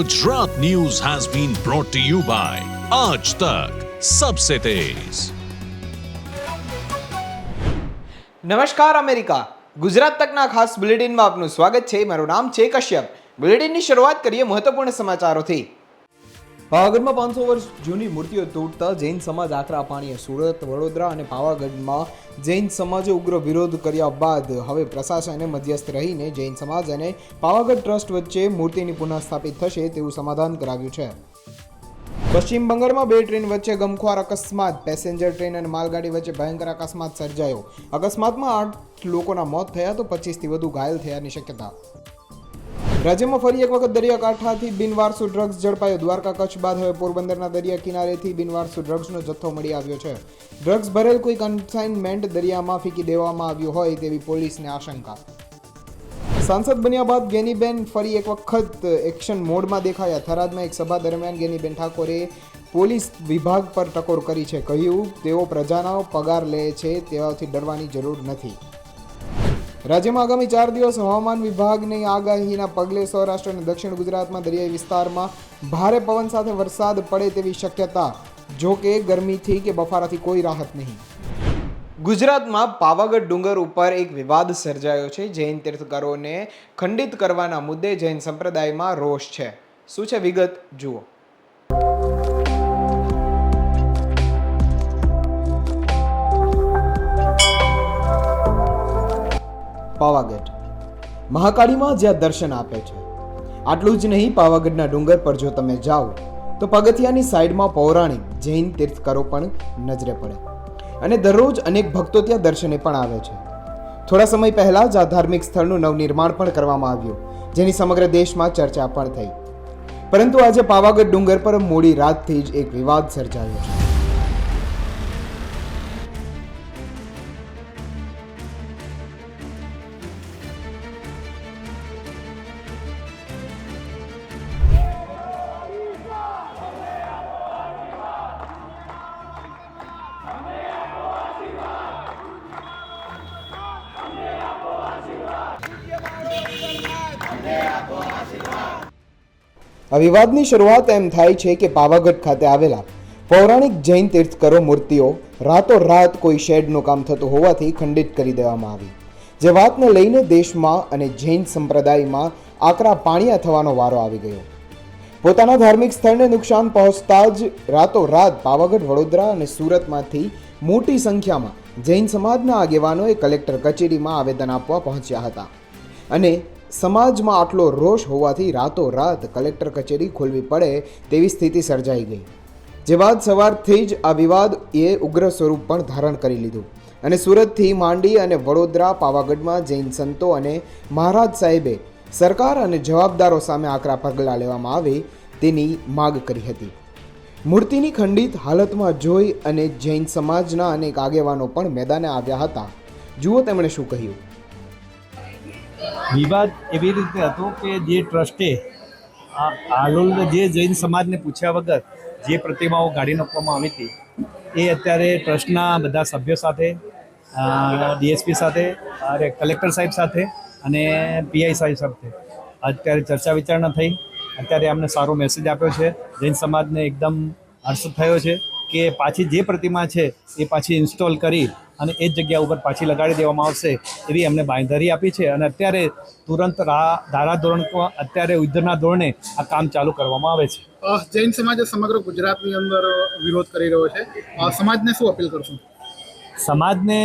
Gujarat news has been brought to you by Aaj Tak सबसे तेज। નમસ્કાર America Gujarat તકના ખાસ બુલેટિનમાં આપનું સ્વાગત છે। મારું નામ છે કશ્યપ। બુલેટિનની શરૂઆત કરીએ મહત્વપૂર્ણ સમાચારોથી। પાવાગઢમાં 500 વર્ષ જૂની મૂર્તિઓ તોડતા જૈન સમાજ આકરા પાણીએ। સુરત, વડોદરા અને પાવાગઢમાં જૈન સમાજે ઉગ્ર વિરોધ કર્યા બાદ હવે પ્રશાસને મધ્યસ્થ રહીને જૈન સમાજ અને પાવાગઢ ટ્રસ્ટ વચ્ચે મૂર્તિની પુનઃસ્થાપિત થશે તેવું સમાધાન કરાવ્યું છે। પશ્ચિમ બંગાળમાં 2 ટ્રેન વચ્ચે ગમખ્વાર અકસ્માત। પેસેન્જર ટ્રેન અને માલગાડી વચ્ચે ભયંકર અકસ્માત સર્જાયો। અકસ્માતમાં 8 લોકોના મોત થયા તો 25થી વધુ ઘાયલ થયાની શક્યતા। રાજ્યમાં ફરી એક વખત દરિયાકાંઠાથી બિનવારસુ ડ્રગ્સ ઝડપાયો। દ્વારકા કચ્છ બાદ હવે પોરબંદરના દરિયા કિનારેથી બિનવારસુ ડ્રગ્સનો જથ્થો મળી આવ્યો છે। ડ્રગ્સ ભરેલ કોઈ કન્સાઇનમેન્ટ દરિયામાં ફેંકી દેવામાં આવ્યો હોય તેવી પોલીસને આશંકા। સાંસદ બન્યા બાદ ગેનીબેન ફરી એક વખત એક્શન મોડમાં દેખાયા। થરાદમાં એક સભા દરમિયાન ગેનીબેન ઠાકોરે પોલીસ વિભાગ પર ટકોર કરી છે। કહ્યું તેઓ પ્રજાનો પગાર લે છે, તેઓથી ડરવાની જરૂર નથી। રાજ્યમાં આગામી 4 દિવસ હવામાન વિભાગની આગાહીના પગલે સૌરાષ્ટ્ર અને દક્ષિણ ગુજરાતમાં દરિયાઈ વિસ્તારમાં ભારે પવન સાથે વરસાદ પડે તેવી શક્યતા। જો કે ગરમીથી કે બફારાથી કોઈ રાહત નહીં। ગુજરાતમાં પાવાગઢ ડુંગર ઉપર એક વિવાદ સર્જાયો છે। જૈન તીર્થકરોને ખંડિત કરવાના મુદ્દે જૈન સંપ્રદાયમાં રોષ છે। શું છે વિગત જુઓ। પાવાગઢ મહાકાળીમાં જ્યાં દર્શન આપે છે। આટલું જ નહીં, પાવાગઢના ડુંગર પર જો તમે જાઓ તો પગથિયાની સાઈડમાં પૌરાણિક જૈન તીર્થકરો પણ નજરે પડે અને દરરોજ અનેક ભક્તો ત્યાં દર્શને પણ આવે છે। થોડા સમય પહેલા જ આ ધાર્મિક સ્થળનું નવનિર્માણ પણ કરવામાં આવ્યું, જેની સમગ્ર દેશમાં ચર્ચા પણ થઈ। પરંતુ આજે પાવાગઢ ડુંગર પર મોડી રાતથી જ એક વિવાદ સર્જાયો છે। આ વિવાદની શરૂઆત એમ થાય છે કે પાવાગઢ ખાતે આવેલા પૌરાણિક જૈન તીર્થકરો મૂર્તિઓ રાતોરાત કોઈ શેડનું કામ થતું હોવાથી ખંડિત કરી દેવામાં આવી, જે વાતને લઈને દેશમાં અને જૈન સંપ્રદાયમાં આકરા પાણીયા થવાનો વારો આવી ગયો। પોતાના ધાર્મિક સ્થળને નુકસાન પહોંચતા જ રાતોરાત પાવાગઢ, વડોદરા અને સુરતમાંથી મોટી સંખ્યામાં જૈન સમાજના આગેવાનોએ કલેક્ટર કચેરીમાં આવેદન આપવા પહોંચ્યા હતા અને સમાજમાં આટલો રોષ હોવાથી રાતોરાત કલેક્ટર કચેરી ખોલવી પડે તેવી સ્થિતિ સર્જાઈ ગઈ, જે બાદ સવારથી જ આ વિવાદ ઉગ્ર સ્વરૂપ પણ ધારણ કરી લીધું અને સુરતથી માંડી અને વડોદરા, પાવાગઢમાં જૈન સંતો અને મહારાજ સાહેબે સરકાર અને જવાબદારો સામે આકરા પગલાં લેવામાં આવે તેની માગ કરી હતી। મૂર્તિની ખંડિત હાલતમાં જોઈ અને જૈન સમાજના અનેક આગેવાનો પણ મેદાને આવ્યા હતા। જુઓ તેમણે શું કહ્યું। વિવાદ એવી રીતે હતો કે જે ટ્રસ્ટે હાલોલ જે જૈન સમાજને પૂછ્યા વગર જે પ્રતિમાઓ કાઢી નાખવામાં આવી હતી એ અત્યારે ટ્રસ્ટના બધા સભ્યો સાથે, ડીએસપી સાથે, કલેક્ટર સાહેબ સાથે અને પીઆઈ સાહેબ સાથે અત્યારે ચર્ચા વિચારણા થઈ। અત્યારે અમને સારો મેસેજ આપ્યો છે। જૈન સમાજને એકદમ હર્ષ થયો છે કે પાછી જે પ્રતિમા છે એ પાછી ઇન્સ્ટોલ કરી અને એ જ જગ્યા ઉપર પાછી લગાડી દેવામાં આવશે એવી અમને બાંયધરી આપી છે અને અત્યારે તુરંત ધારાધોરણ અત્યારે યુદ્ધના ધોરણે આ કામ ચાલુ કરવામાં આવે છે। જૈન સમાજ સમગ્ર ગુજરાતની અંદર વિરોધ કરી રહ્યો છે, સમાજને શું અપીલ કરશું? સમાજને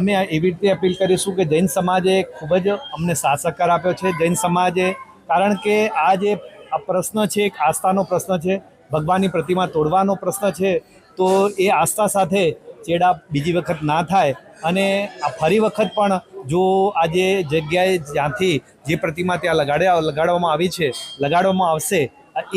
અમે એવી રીતે અપીલ કરીશું કે જૈન સમાજે ખૂબ જ અમને સાથ સહકાર આપ્યો છે। જૈન સમાજે, કારણ કે આ જે આ પ્રશ્ન છે એક આસ્થાનો પ્રશ્ન છે, ભગવાનની પ્રતિમા તોડવાનો પ્રશ્ન છે, તો એ આસ્થા સાથે ચેડા બીજી વખત ના થાય અને આ ફરી વખત પણ જો આ જે જગ્યાએ જ્યાંથી જે પ્રતિમા ત્યાં લગાડવામાં આવી છે, લગાડવામાં આવશે,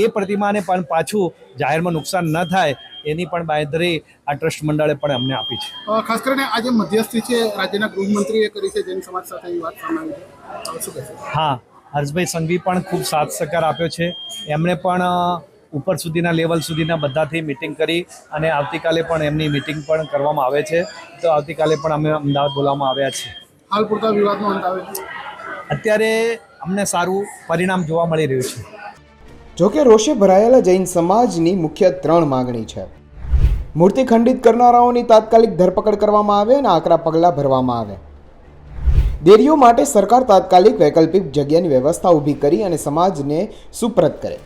એ પ્રતિમાને પણ પાછું જાહેરમાં નુકસાન ન થાય એની પણ બાંયધરી આ ટ્રસ્ટ મંડળે પણ અમને આપી છે। ખાસ કરીને આજે મધ્યસ્થી છે રાજ્યના ગૃહમંત્રીએ કરી છે જૈન સમાજ સાથે એ વાત સામે આવી છે, શું કહેશો? હા, હર્ષભાઈ સંઘવી પણ ખૂબ સાથ સહકાર આપ્યો છે। એમણે પણ ઉપર સુધીના લેવલ સુધીના બધાથી મિટિંગ કરી અને આવતીકાલે પણ એમની મિટિંગ પણ કરવામાં આવે છે, તો આવતીકાલે પણ અમે અમદાવાદ બોલાવવામાં આવ્યા છીએ। હાલ પૂરતા વિવાદનો અંત આવે છે? અત્યારે અમને સારું પરિણામ જોવા મળી રહ્યું છે। જોકે રોષે ભરાયેલા જૈન સમાજની મુખ્ય 3 માંગણી છે. મૂર્તિ ખંડિત કરનારાઓની તાત્કાલિક ધરપકડ કરવામાં આવે અને આકરા પગલાં ભરવામાં આવે. દેરીઓ માટે સરકાર તાત્કાલિક વૈકલ્પિક જગ્યાની વ્યવસ્થા ઊભી કરી અને સમાજને સુપ્રત કરે.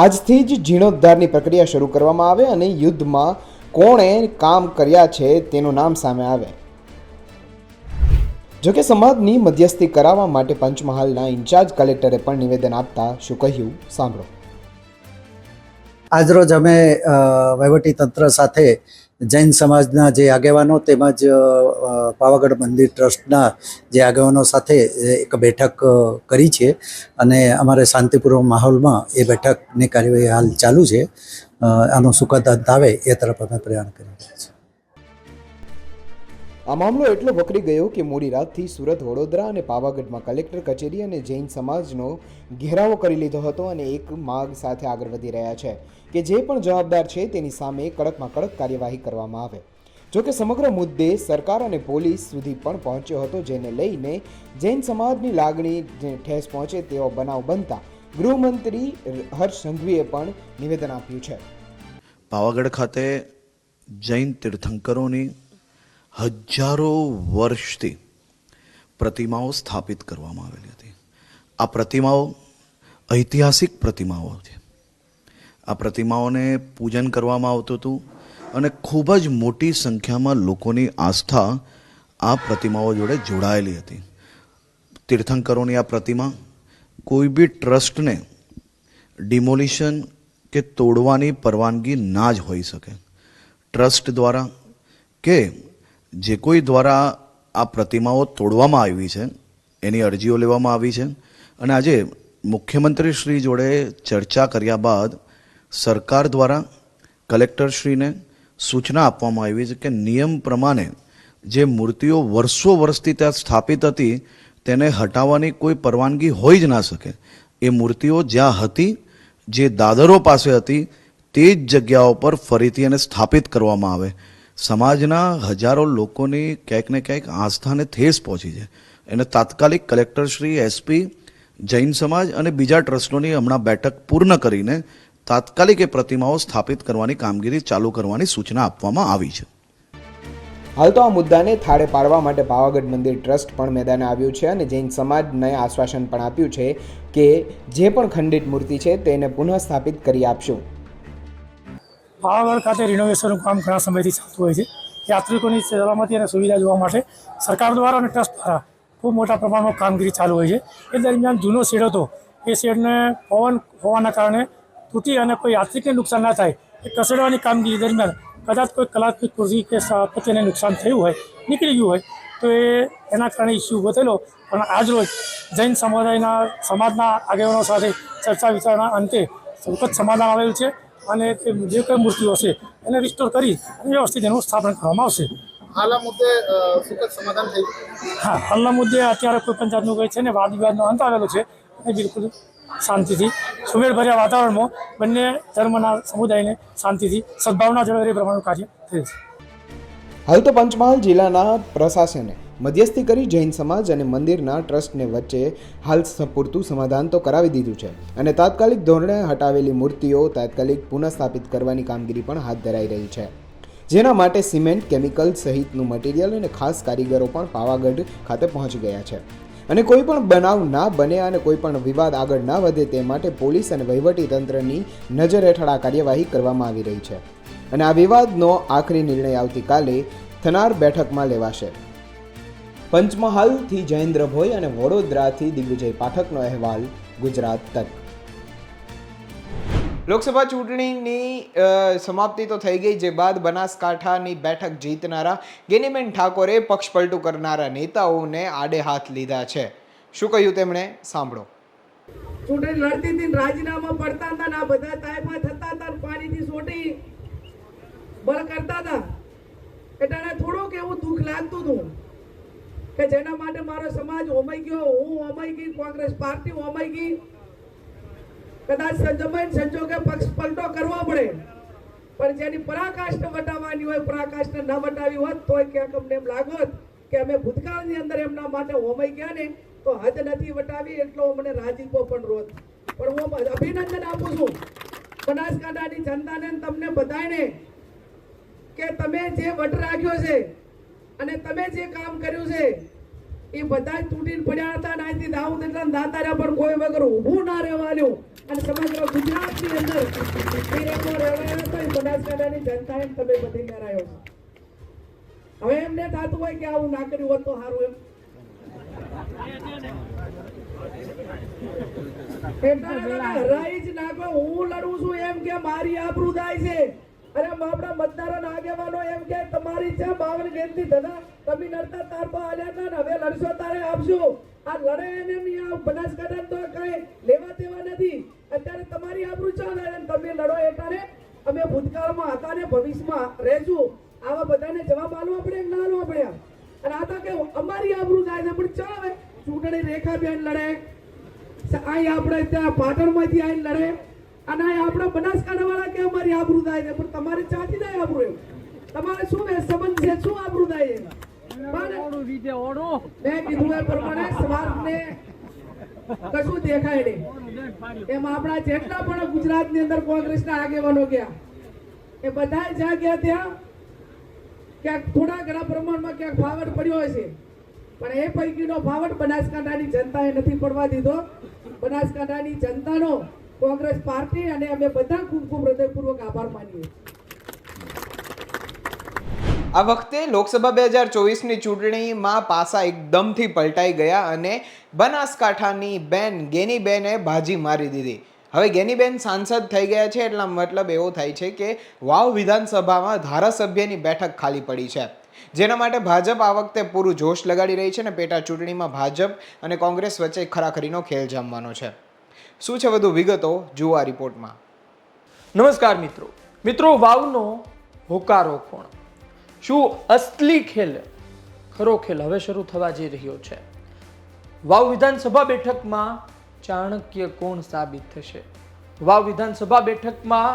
આજથી જ જીર્ણોદ્ધારની પ્રક્રિયા શરૂ કરવામાં આવે અને યુદ્ધમાં કોણે કામ કર્યા છે તેનું નામ સામે આવે. જોકે સમાજની મધ્યસ્થી કરાવવા માટે પંચમહાલના ઇન્ચાર્જ કલેક્ટરે પણ નિવેદન આપતા શું કહ્યું સાંભળો. આજરોજ અમે વહીવટીતંત્ર સાથે જૈન સમાજના જે આગેવાનો તેમજ પાવાગઢ મંદિર ટ્રસ્ટના જે આગેવાનો સાથે એક બેઠક કરી છે અને અમારે શાંતિપૂર્વક માહોલમાં એ બેઠકની કાર્યવાહી હાલ ચાલુ છે. આનો સુખદ અંત આવે એ તરફ અમે પ્રયાણ કરી રહ્યા છીએ. આ મામલો એટલો વકરી ગયો કે મોડી રાતથી સુરત, વડોદરા અને પાવાગઢમાં કલેક્ટર કચેરી અને જૈન સમાજનો ઘેરાવો કરી લીધો હતો અને એક માગ સાથે આગળ વધી રહ્યા છે કે જે પણ જવાબદાર છે તેની સામે કડકમાં કડક કાર્યવાહી કરવામાં આવે. જોકે સમગ્ર મુદ્દે સરકાર અને પોલીસ સુધી પણ પહોંચ્યો હતો, જેને લઈને જૈન સમાજની લાગણી ઠેસ પહોંચે તેવો બનાવ બનતા ગૃહમંત્રી હર્ષ સંઘવીએ પણ નિવેદન આપ્યું છે. પાવાગઢ ખાતે જૈન તીર્થંકરોની હજારો વર્ષથી પ્રતિમાઓ સ્થાપિત કરવામાં આવેલી હતી. આ પ્રતિમાઓ ઐતિહાસિક પ્રતિમાઓ છે. આ પ્રતિમાઓને પૂજન કરવામાં આવતું હતું અને ખૂબ જ મોટી સંખ્યામાં લોકોની આસ્થા આ પ્રતિમાઓ જોડે જોડાયેલી હતી. તીર્થંકરોની આ પ્રતિમા કોઈ બી ટ્રસ્ટને ડિમોલિશન કે તોડવાની પરવાનગી ના જ હોઈ શકે. ટ્રસ્ટ દ્વારા કે જે કોઈ દ્વારા આ પ્રતિમાઓ તોડવામાં આવી છે એની અરજીઓ લેવામાં આવી છે અને આજે મુખ્યમંત્રી શ્રી જોડે ચર્ચા કર્યા બાદ સરકાર દ્વારા કલેક્ટરશ્રીને સૂચના આપવામાં આવી છે કે નિયમ પ્રમાણે જે મૂર્તિઓ વર્ષો વર્ષથી ત્યાં સ્થાપિત હતી તેને હટાવવાની કોઈ પરવાનગી હોઈ જ ના શકે. એ મૂર્તિઓ જ્યાં હતી, જે દાદરો પાસે હતી, તે જ જગ્યાઓ પર ફરીથી એને સ્થાપિત કરવામાં આવે. સમાજના હજારો લોકોની ક્યાંક ને ક્યાંક આસ્થાને ઠેસ પહોંચી છે. એને તાત્કાલિક કલેક્ટરશ્રી, એસપી, જૈન સમાજ અને બીજા ટ્રસ્ટોની હમણાં બેઠક પૂર્ણ કરીને તાત્કાલિક એ પ્રતિમાઓ સ્થાપિત કરવાની કામગીરી ચાલુ કરવાની સૂચના આપવામાં આવી છે. હાલ તો આ મુદ્દાને થાળે પાડવા માટે પાવાગઢ મંદિર ટ્રસ્ટ પણ મેદાને આવ્યું છે અને જૈન સમાજને આશ્વાસન પણ આપ્યું છે કે જે પણ ખંડિત મૂર્તિ છે તેને પુનઃ સ્થાપિત કરી આપશું. પાવાગઢ ખાતે રિનોવેશનનું કામ ઘણા સમયથી ચાલતું હોય છે. યાત્રિકોની સલામતી અને સુવિધા જોવા માટે સરકાર દ્વારા અને ટ્રસ્ટ દ્વારા ખૂબ મોટા પ્રમાણમાં કામગીરી ચાલુ હોય છે. એ દરમિયાન જૂનો શેડ હતો, એ શેડને પવન હોવાના કારણે તૂટી અને કોઈ યાત્રિકને નુકસાન ના થાય એ ખસેડવાની કામગીરી દરમિયાન કદાચ કોઈ કલાત્મક કૃષિ કે સ્થાપત્યને નુકસાન થયું હોય, નીકળી ગયું હોય તો એના કારણે ઇસ્યુ ઊભો થયેલો. પણ આજરોજ જૈન સમાજના આગેવાનો સાથે ચર્ચા વિચારણા અંતે સુખદ સમાધાન આવેલું છે અને જે કંઈ મૂર્તિઓ છે એને રિસ્ટોર કરી અને વ્યવસ્થિત એનું સ્થાપન કરવામાં આવશે. હાલના મુદ્દે સુખદ સમાધાન થઈ ગયું. હા, હાલના મુદ્દે અત્યારે કોઈ પણ જાતનું કંઈ છે ને વાદ વિવાદનો અંત આવેલો છે અને બિલકુલ શાંતિથી સુમેળભર્યા વાતાવરણમાં બંને ધર્મના સમુદાયને શાંતિથી સદભાવના જળવાઈ રહે પ્રમાણનું કાર્ય થયું છે. હાલ તો પંચમહાલ જિલ્લાના પ્રશાસને મધ્યસ્થી કરી જૈન સમાજ અને મંદિરના ટ્રસ્ટને વચ્ચે હાલ પૂરતું સમાધાન તો કરાવી દીધું છે અને તાત્કાલિક ધોરણે હટાવેલી મૂર્તિઓ તાત્કાલિક પુનઃસ્થાપિત કરવાની કામગીરી પણ હાથ ધરાઈ રહી છે, જેના માટે સિમેન્ટ, કેમિકલ સહિતનું મટીરિયલ અને ખાસ કારીગરો પણ પાવાગઢ ખાતે પહોંચી ગયા છે અને કોઈ પણ બનાવ ના બને અને કોઈ પણ વિવાદ આગળ ના વધે તે માટે પોલીસ અને વહીવટી તંત્રની નજર હેઠળ આ કાર્યવાહી કરવામાં આવી રહી છે અને આ વિવાદનો આખરી નિર્ણય આવતીકાલે થનાર બેઠકમાં લેવાશે. પંચમહાલથી જયેન્દ્ર ભોઈ અને વડોદરાથી દિગ્વિજય પાઠકનો અહેવાલ, ગુજરાત તક. લોકસભા ચૂંટણીની સમાપ્તિ તો થઈ ગઈ, જે બાદ બનાસકાંઠાની બેઠક જીતનારા ગેનીબેન ઠાકોરે પક્ષ પલટું કરનારા નેતાઓને આડે હાથ લીધા છે. શું કહ્યું તેમણે, સાંભળો. ચૂંટણી લડતી હતી, રાજીનામા પડતા હતા, ના બધા તાયફા થતા હતા, પાણીની સોટી બળ કરતા હતા એટલે થોડુંક એવું દુઃખ લાગતું હતું કે જેના માટે મારો સમાજ હોમાઈ ગયો, હું હોમાઈ ગઈ, કોંગ્રેસ પાર્ટી હોમાઈ ગઈ. કદાચ સંજોગે પક્ષ પલટો કરવો પડે, પણ જેની પરાકાષ્ઠ વટાવવાની હોય, પરાકાષ્ઠ ન વટાવી હોત તો ક્યાંક અમને એમ લાગોત કે અમે ભૂતકાળની અંદર એમના માટે હોમાઈ ગયા ને તો હદ નથી વટાવી એટલો મને રાજીપો પણ રોત. પણ હું અભિનંદન આપું છું બનાસકાંઠાની જનતાને ને તમને બધાને કે તમે જે વટ રાખ્યો છે અને તમે જે કામ કર્યું છે એ બધા જ તૂટીને પડ્યા હતા અને આજથી દાઉદ એટલા દાતારા પર કોઈ વગર ઊભું ના રહેવાનું અને સમગ્ર ગુજરાતની અંદર વિરેકો રહેવાયો હતો એ બનાસકાંઠાની જનતાએ તમે બધી કરાયો છે. હવે એમને થતું હોય કે આવું ના કર્યું હોત તો સારું એમ. હરાઈ જ નાખો, હું લડું છું એમ કે મારી આબરૂ થાય છે. અરે આપણા મતદારો આગેવાનો એમ કે તમારી છે 52 ગેમથી દાદા તમે લડતા તાર તો આલ્યા હતા ને હવે લડશો તારે આપશો. આ લડે એને નહીં, આ બનાસકાંઠા તો કઈ લેવા દેવા નથી. અત્યારે તમારી આબરૂ ચાલે તમે લડો એટલે અમે ભૂતકાળમાં હતા ને ભવિષ્યમાં રહેશું. આવા બધાને જવાબ આલવો પડે કે ના આલવો પડે? અને આ તો કે અમારી આબરૂ થાય છે પણ ચાલે ચૂંટણી રેખાબેન લડે, અહીં આપણે ત્યાં પાટણમાંથી આવીને લડે અને આપણા બનાસકાંઠા વાળા કે અમારી આબરૂ થાય છે પણ તમારે ચાથી થાય આબરૂ? એમ તમારે શું સંબંધ છે, શું આબરૂ થાય છે? મેં કીધું એ પ્રમાણે સ્વાર્થને કશું દેખાય નહીં. એમ આપણા જેટલા પણ ગુજરાતની અંદર કોંગ્રેસના આગેવાનો ગયા એ બધા જ્યાં ગયા ત્યાં ક્યાંક થોડા ઘણા પ્રમાણમાં ક્યાંક ફાવટ પડ્યો હશે પણ એ પૈકીનો ફાવટ બનાસકાંઠાની જનતાએ નથી પડવા દીધો. બનાસકાંઠાની જનતાનો કોંગ્રેસ પાર્ટી અને અમે બધા ખૂબ ખૂબ હૃદયપૂર્વક આભાર માનીએ. આ વખતે લોકસભા 2024ની ચૂંટણીમાં પાસા એકદમથી પલટાઈ ગયા અને બનાસકાંઠાની બેન ગેનીબેને બાજી મારી દીધી. હવે ગેનીબેન સાંસદ થઈ ગયા છે એટલા મતલબ એવો થાય છે કે વાવ વિધાનસભામાં ધારાસભ્યની બેઠક ખાલી પડી છે, જેના માટે ભાજપ આ વખતે પૂરું જોશ લગાડી રહી છે અને પેટા ચૂંટણીમાં ભાજપ અને કોંગ્રેસ વચ્ચે ખરાખરીનો ખેલ જામવાનો છે. શું છે વધુ વિગતો જુઓ આ રિપોર્ટમાં. નમસ્કાર મિત્રો, વાવનો હોકારો કોણ? શું અસલી ખેલ, ખરો ખેલ હવે શરૂ થવા જઈ રહ્યો છે? વાવ વિધાનસભા બેઠકમાં ચાણક્ય કોણ સાબિત થશે? વાવ વિધાનસભા બેઠકમાં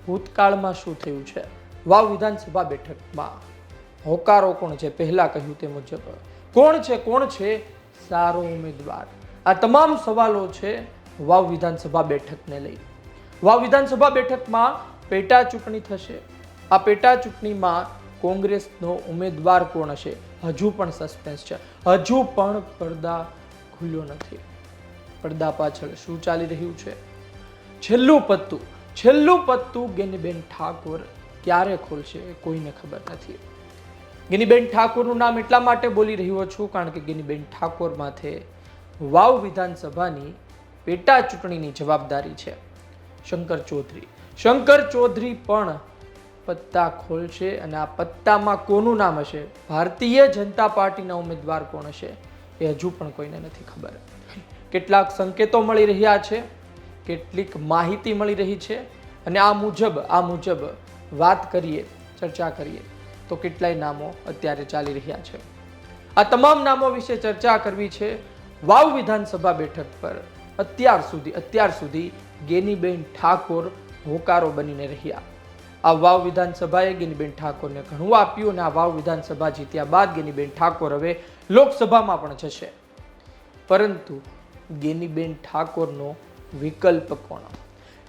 ભૂતકાળમાં શું થયું છે? વાવ વિધાનસભા બેઠકમાં હોકારો કોણ છે? પહેલા કહ્યું તે મુજબ કોણ છે સારો ઉમેદવાર? આ તમામ સવાલો છે વાવ વિધાનસભા બેઠકને લઈ. વાવ વિધાનસભા બેઠકમાં પેટા ચૂંટણી થશે. આ પેટા ચૂંટણીમાં કોંગ્રેસનો ઉમેદવાર કોણ હશે હજુ પણ સસ્પેન્સ છે. હજુ પણ પડદા ખુલ્યો નથી. પડદા પાછળ શું ચાલી રહ્યું છે? છેલ્લું પત્તું ગેનીબેન ઠાકોર ક્યારે ખોલશે કોઈને ખબર નથી. ગેનીબેન ઠાકોરનું નામ એટલા માટે બોલી રહ્યો છું કારણ કે ગેનીબેન ઠાકોર માથે વાવ વિધાનસભાની પેટા ચૂંટણીની જવાબદારી છે. શંકર ચૌધરી પણ પત્તા ખોલશે અને આ પત્તામાં કોનું નામ હશે, ભારતીય જનતા પાર્ટીના ઉમેદવાર કોણ હશે એ હજુ પણ કોઈને નથી ખબર. કેટલાક સંકેતો મળી રહ્યા છે, કેટલીક માહિતી મળી રહી છે અને આ મુજબ વાત કરીએ, ચર્ચા કરીએ તો કેટલાય નામો અત્યારે ચાલી રહ્યા છે. આ તમામ નામો વિશે ચર્ચા કરવી છે. વાવ વિધાનસભા બેઠક પર અત્યાર સુધી ગેનીબેન ઠાકોર હોકારો બનીને રહ્યા. આ વાવ વિધાનસભાએ ગેનીબેન ઠાકોરને ઘણું આપ્યું અને આ વાવ વિધાનસભા જીત્યા બાદ ગેનીબેન ઠાકોર હવે લોકસભામાં પણ જશે. પરંતુ ગેનીબેન ઠાકોરનો વિકલ્પ કોણ?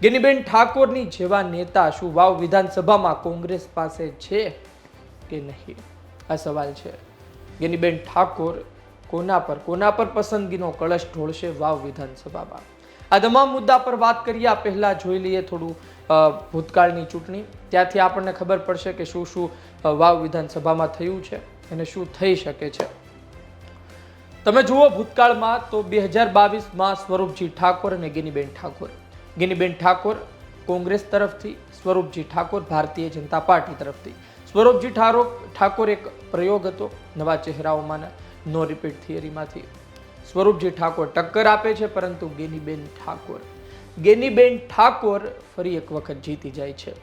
ગેનીબેન ઠાકોરની જેવા નેતા શું વાવ વિધાનસભામાં કોંગ્રેસ પાસે છે કે નહીં? આ સવાલ છે. ગેનીબેન ઠાકોર કોના પર પસંદગીનો કળશ ઢોળશે વાવ વિધાનસભામાં? આ તમામ મુદ્દા પર વાત કરીએ. આ પહેલા જોઈ લઈએ થોડું ભૂતકાળની ચૂંટણી, ત્યાંથી આપણને ખબર પડશે કે શું વાવ વિધાનસભામાં થયું છે અને શું થઈ શકે છે. તમે જુઓ ભૂતકાળમાં તો 2022માં સ્વરૂપજી ઠાકોર અને ગેનીબેન ઠાકોર કોંગ્રેસ તરફથી, સ્વરૂપજી ઠાકોર ભારતીય જનતા પાર્ટી તરફથી. સ્વરૂપજી ઠાકોર એક પ્રયોગ હતો નવા ચહેરાઓમાં નો રિપીટ થિયરીમાંથી. સ્વરૂપજી ઠાકોર ટક્કર આપે છે પરંતુ ગેનીબેન ઠાકોર ફરી એક વખત જીતી જાય છે.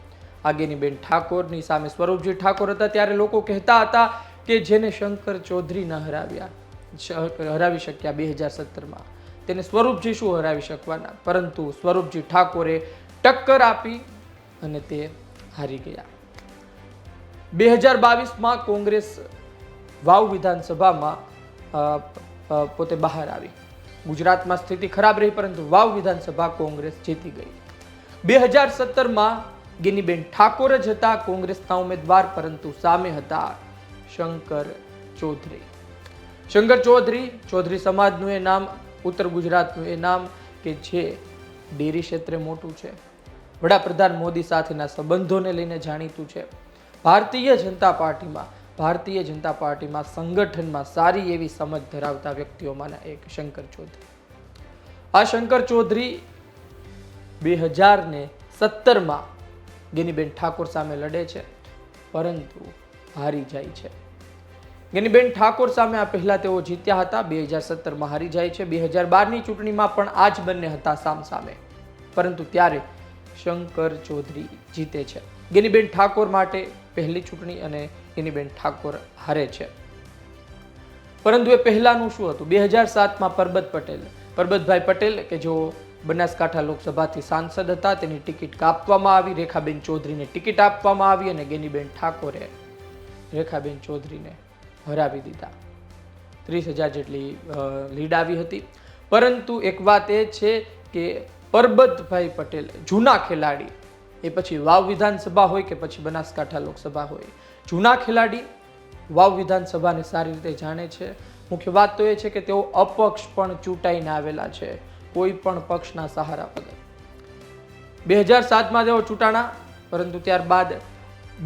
આ ગેનીબેન ઠાકોરની સામે સ્વરૂપજી ઠાકોર હતા ત્યારે લોકો કહેતા હતા કે જેને શંકર ચૌધરી ન હરાવી શક્યા 2017માં તેને સ્વરૂપજી શું હરાવી શકવાના? પરંતુ સ્વરૂપજી ઠાકોરે ટક્કર આપી અને તે હારી ગયા. 2022માં કોંગ્રેસ વાવ વિધાનસભામાં પોતે બહાર આવી. ગુજરાતમાં સ્થિતિ ખરાબ રહી, પરંતુ વાવ વિધાનસભા કોંગ્રેસ જીતી ગઈ. 2017માં ગેનીબેન ઠાકોર જ હતા કોંગ્રેસના ઉમેદવાર, પરંતુ સામે હતા શંકર ચૌધરી. શંકર ચૌધરી સમાજનું એ નામ, ઉત્તર ગુજરાતનું એ નામ કે જે ડેરી ક્ષેત્રે મોટું છે, વડાપ્રધાન મોદી સાથેના સંબંધોને લઈને જાણીતું છે. ભારતીય જનતા પાર્ટીમાં સંગઠનમાં સારી એવી સમજ ધરાવતા વ્યક્તિઓમાંના એક શંકર ચૌધરી. આ શંકર ચૌધરી 2017માં ગેનીબેન ઠાકોર સામે લડે છે, પરંતુ હારી જાય છે. ગેનીબેન ઠાકોર સામે આ પહેલા તેઓ જીત્યા હતા, 2017માં હારી જાય છે. 2012ની ચૂંટણીમાં પણ આ જ બંને હતા સામસામે, પરંતુ ત્યારે શંકર ચૌધરી જીતે છે. ગેનીબેન ઠાકોર માટે પહેલી ચૂંટણી અને ગેનીબેન ઠાકોર હારે છે. પરંતુ એ પહેલાનું શું હતું? 2007માં પરબતભાઈ પટેલ કે જેઓ બનાસકાંઠા લોકસભાથી સાંસદ હતા, તેની ટિકિટ કાપવામાં આવી, રેખાબેન ચૌધરીને ટિકિટ આપવામાં આવી અને ગેનીબેન ઠાકોરે રેખાબેન ચૌધરીને હરાવી દીધા. 30,000 જેટલી લીડ આવી હતી. પરંતુ એક વાત એ છે કે પરબતભાઈ પટેલ જૂના ખેલાડી, એ પછી વાવ વિધાનસભા હોય કે પછી બનાસકાંઠા લોકસભા હોય, જૂના ખેલાડી વાવ વિધાનસભાને સારી રીતે જાણે છે. મુખ્ય વાત તો એ છે કે તેઓ અપક્ષ પણ ચૂંટાઈને આવેલા છે, કોઈ પણ પક્ષના સહારા વગર. 2007માં તેઓ ચૂંટાણા, પરંતુ ત્યારબાદ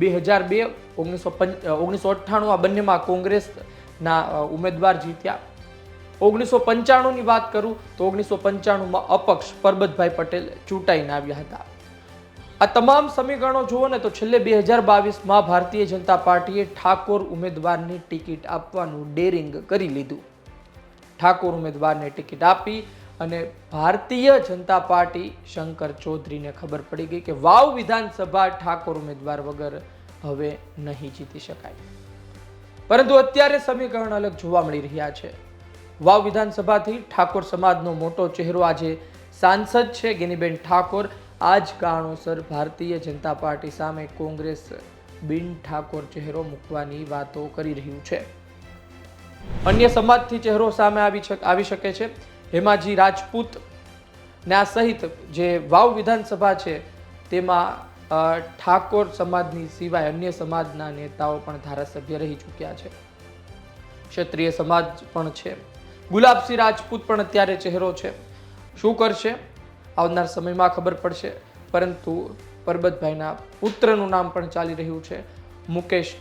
2002, 1998 આ બંનેમાં કોંગ્રેસના ઉમેદવાર જીત્યા. 1995ની વાત કરું તો 1995માં અપક્ષ પરબતભાઈ પટેલ ચૂંટાઈને આવ્યા હતા. આ તમામ સમીકરણો જુઓ ને તો છેલ્લે 2022માં ભારતીય જનતા પાર્ટીએ ઠાકોર ઉમેદવારની ટિકિટ આપવાનું ડેરિંગ કરી લીધું. ઠાકોર ઉમેદવારને ટિકિટ આપી અને ભારતીય જનતા પાર્ટી શંકર ચૌધરીને ખબર પડી ગઈ કે વાવ વિધાનસભા ઠાકોર ઉમેદવાર વગર હવે નહીં જીતી શકાય. પરંતુ અત્યારે સમીકરણ અલગ જોવા મળી રહ્યા છે. વાવ વિધાનસભાથી ઠાકોર સમાજનો મોટો ચહેરો આજે સાંસદ છે ગેનીબેન ઠાકોર. આ જ કારણોસર ભારતીય જનતા પાર્ટી સામે કોંગ્રેસ બિન ઠાકોર ચહેરો મૂકવાની વાતો કરી રહ્યું છે. અન્ય સમાજથી ચહેરો સામે આવી શકે છે. હેમાજી રાજપૂત ને આ સહિત જે વાવ વિધાનસભા છે તેમાં ઠાકોર સમાજની સિવાય અન્ય સમાજના નેતાઓ પણ ધારાસભ્ય રહી ચૂક્યા છે. ક્ષત્રિય સમાજ પણ છે. ગુલાબસિંહ રાજપૂત પણ અત્યારે ચહેરો છે. શું કરશે આવનાર સમયમાં ખબર પડશે. પરંતુ પરબતભાઈના પુત્રનું નામ પણ ચાલી રહ્યું છે, મુકેશજી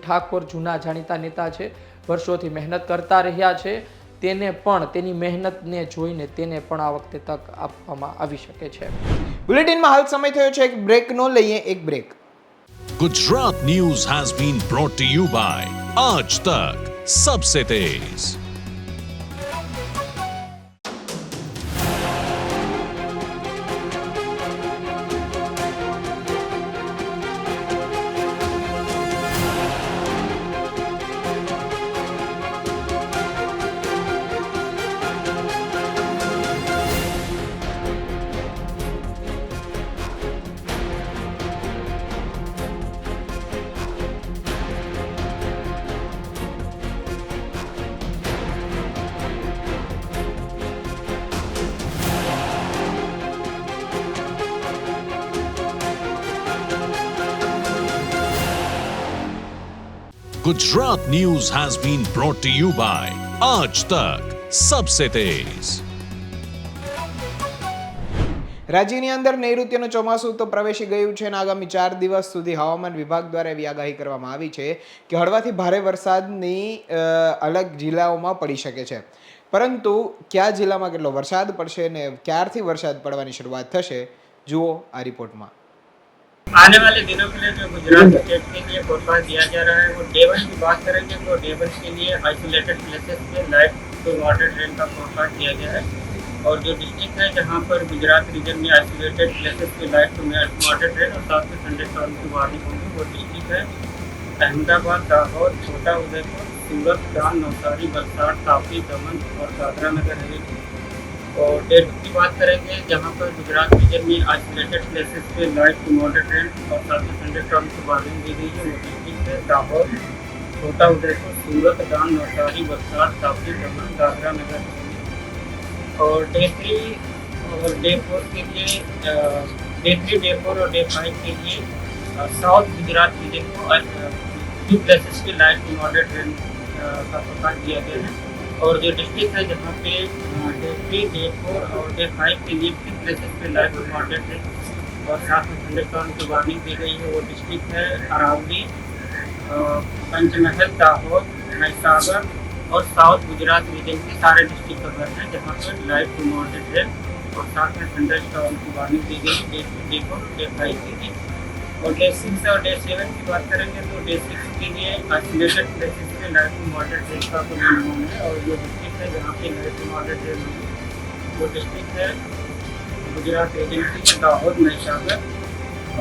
ઠાકોર જૂના જાણીતા નેતા છે, વર્ષોથી મહેનત કરતા રહ્યા છે. તેને પણ તેની મહેનતને જોઈને તેને પણ આ વખતે તક આપવામાં આવી શકે છે. બુલેટિનમાં હાલ સમય થયો છે એક બ્રેકનો, લઈએ એક break. Gujarat News has been brought to you by Aaj Tak Sabse Tez. Gujarat News has been brought to you by Aaj Tak Sabse Tez. રાજ્યની અંદર નૈઋત્યનું ચોમાસું તો પ્રવેશી ગયું છે અને આગામી 4 દિવસ સુધી હવામાન વિભાગ દ્વારા એવી આગાહી કરવામાં આવી છે કે હળવાથી ભારે વરસાદની અલગ જિલ્લાઓમાં પડી શકે છે. પરંતુ કયા જિલ્લામાં કેટલો વરસાદ પડશે અને ક્યારથી વરસાદ પડવાની શરૂઆત થશે, જુઓ આ રિપોર્ટમાં. आने वाले दिनों के लिए जो गुजरात स्टेट के लिए फोरकास्ट दिया जा रहा है वो डे 1 की बात करेंगे तो डे 1 के लिए आइसोलेटेड प्लेसेस में लाइट टू मॉडरेट रेन का फोरकास्ट दिया गया है. और जो डिस्ट्रिक्ट है जहाँ पर गुजरात रीजन में आइसोलेटेड प्लेसेस में लाइट टू मॉडरेट रेन और साथ में थंडरस्टॉर्म की वार्निंग होगी वो डिस्ट्रिक्ट है अहमदाबाद, दाहोद, छोटा उदयपुर, सूरत, डांग, नवसारी, वलसाड़, तापी, दमन और दादरा नगर हवेली. और डे 2 की बात करेंगे जहाँ पर गुजरात रीजन में आइसोलेटेड प्लेसेस पे लाइट टू मॉडरेट रेन और साथ में थंडरस्टॉर्म की वार्निंग दी गई है वो डिस्ट्रिक्ट है दाहोद, छोटा उदयपुर, सूरत, डांग, नवसारी, वलसाड़, तापी, दमन, दादरा नगर हवेली. और डे 3 और डे 4 के लिए डे 3, डे 4 और डे 5 के लिए साउथ गुजरात रीजन को 2 प्लेसेस पे लाइट टू मॉडरेट रेन का फोरकास्ट दिया गया है। और जो डिस्ट्रिक्ट है जहाँ पे डे 3, डे 4 और डे 5 के लिए 3 प्लेसेस पे लाइट टू मॉडरेट रेन और साथ में थंडरस्टॉर्म की वार्निंग दी गई है, वो डिस्ट्रिक्ट है अरावली, पंचमहल, दाहोद, महसागर और साउथ गुजरात रीजन के सारे डिस्ट्रिक्ट कवर हैं जहाँ पर लाइट टू मॉडरेट रेन और साथ में थंडरस्टॉर्म की वार्निंग दी गई डे 3, डे 4 डे 5 के लिए। और डे 6 और डे 7 की बात करेंगे तो डे 6 के लिए आइसोलेटेड प्लेसेस में लाइट टू मॉडरेट रेन का पूर्वानुमान है। और जो डिस्ट्रिक्ट है जहाँ पे लाइट टू मॉडरेट रेन होगी वो डिस्ट्रिक्ट है गुजरात रीजन की दाहोद, महसागर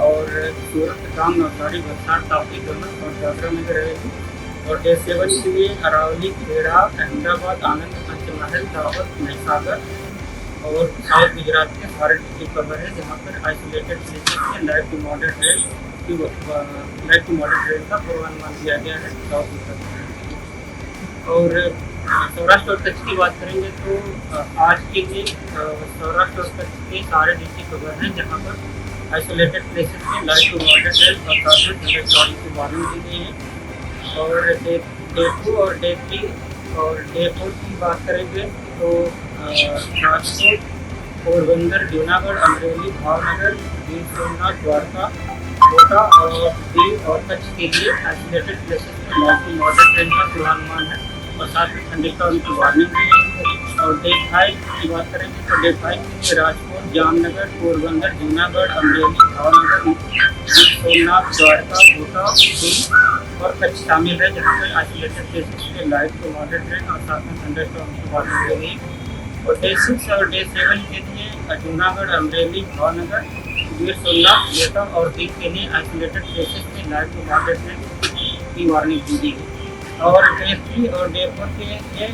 और सूरत, गांव, नवसारी, वलसाड़, तापी, दमन और दादरा में रहेगी। और डे 7 के लिए अरावली, खेड़ा, अहमदाबाद, आनंद, पंचमहल, दाहोद, महसागर और साउथ गुजरात के सारे डिस्ट्रिक्ट कवर है जहाँ पर आइसोलेटेड प्लेसेस में लाइट टू मॉडरेट रेन का पूर्वानुमान दिया गया है साउथ गुजरात। और सौराष्ट्र और कच्छ की बात करेंगे तो आज के लिए सौराष्ट्र और कच्छ के सारे डिस्ट्रिक्ट कवर हैं जहाँ पर आइसोलेटेड प्लेसेस में लाइट टू मॉडरेट रेन और साथ में थंडरस्टॉर्म की वार्निंग दी गई है। और डे 2 और डे 3 और डे 4 की बात करेंगे तो राजकोट, पोरबंदर, जूनागढ़, अमरेली, भावनगर, गीर सोमनाथ, द्वारका, कोटा और दीव और कच्छ के लिए आइसोलेटेड प्लेसेस में लाइट टू मॉडरेट रेन का पूर्वानुमान है और साथ में थंडरस्टॉर्म की वार्निंग दी है। और डे 5 की बात करेंगे तो डे 5 के लिए राजकोट, जामनगर, पोरबंदर, जूनागढ़, अमरेली, भावनगर, गीर सोमनाथ, द्वारका, कोटा, दीव और कच्छ शामिल है जहाँ पर आइसोलेटेड प्लेसेस में लाइट टू मॉडरेट रेन और साथ में थंडरस्टॉर्म की वार्निंग दी गई। और डे 6 और डे 7 के लिए जूनागढ़, अमरेली, भावनगर, गीर सोमनाथ, कोटा और दीव के लिए आइसोलेटेड प्लेसेस में लाइट टू मॉडरेट रेन की वार्निंग दी गई। और डे 3 और डे 4 के लिए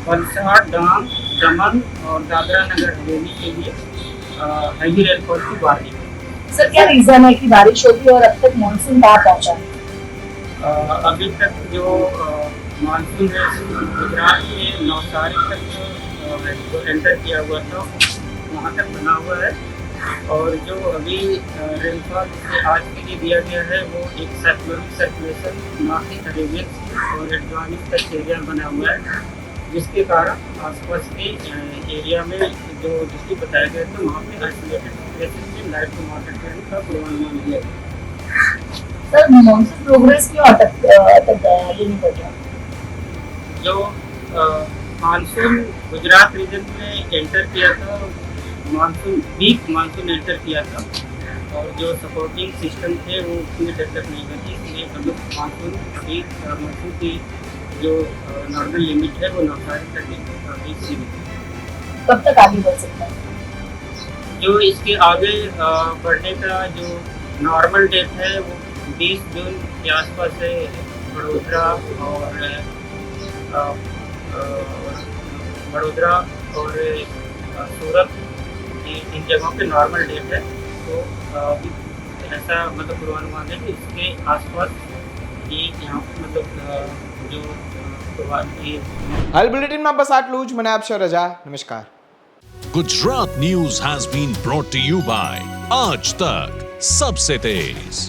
वलसाड़, डांग, दमन और दादरा नगर हवेली के लिए हैवी रेनफॉल की वार्निंग। सर क्या रीजन है कि बारिश होती है और अब तक मानसून कहाँ पहुँचा है? अभी तक जो मानसून है गुजरात के नवसारी तक जो एंटर किया हुआ था वहाँ तक बना हुआ है। और जो अभी रेनफॉल आज के लिए दिया गया है वो एक साइक्लोनिक सर्कुलेशन नॉर्थ अरेबियन और एडवानिक टच एरिया बना हुआ है जिसके कारण आसपास के एरिया में जो डिस्ट्रिक्ट बताया गया था वहाँ पे आइसोलेटेड प्लेसेस में लाइट टू मॉडरेट रेन का पूर्वानुमान दिया गया। सर मानसून प्रोग्रेस क्यों अटक गया आगे नहीं बढ़ रहा? जो मानसून गुजरात रीजन में एंटर किया था वीक मानसून एंटर किया था और जो सपोर्टिंग सिस्टम थे वो उतने डेवलप नहीं हुए थे, इसलिए हम लोग मानसून की जो नॉर्मल लिमिट है वो नवसारी तक ही सीमित है। कब तक आगे बढ़ सकता है? जो इसके आगे बढ़ने का जो नॉर्मल डेट है वो 20 जून के आसपास है। बड़ोदरा और सूरत इन जगहों पे नॉर्मल डेट है, तो ऐसा मतलब पूर्वानुमान है कि इसके आसपास ये यहाँ मतलब जो હાલ બુલેટિનમાં બસ આટલું જ. મને આપશો રજા. નમસ્કાર. Gujarat news has been brought to you by Aaj Tak सबसे तेज।